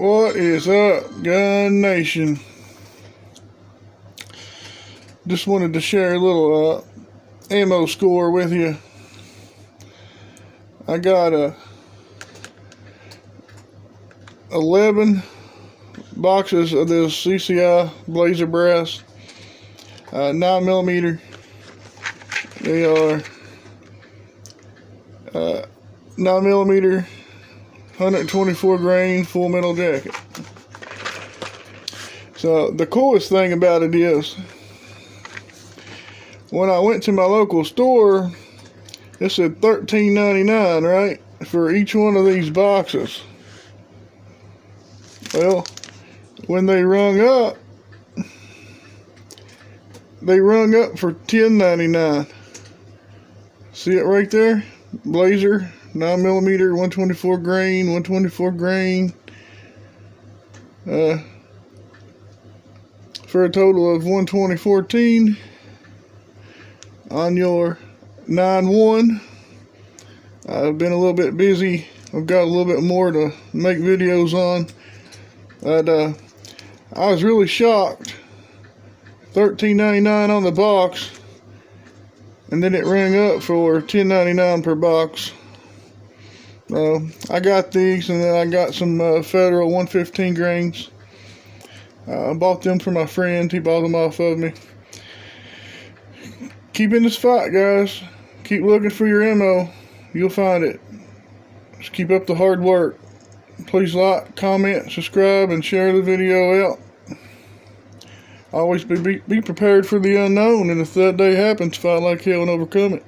What is up, Gun Nation? Just wanted to share a little ammo score with you. I got 11 boxes of this CCI Blazer Brass 9mm. They are 9mm 124 grain full metal jacket. So the coolest thing about it is, when I went to my local store, it said $13.99, right, for each one of these boxes. Well, when they rung up for $10.99. See it right there? Blazer 9mm 124 grain, 124 grain, for a total of $120.14 on your 9/1. I've been a little bit busy. I've got a little bit more to make videos on, but I was really shocked. $13.99 on the box, and then it rang up for $10.99 per box. I got these, and then I got some Federal 115 grains. I bought them for my friend. He bought them off of me. Keep in this fight, guys. Keep looking for your ammo. You'll find it. Just keep up the hard work. Please like, comment, subscribe, and share the video out. Always be prepared for the unknown, and if that day happens, fight like hell and overcome it.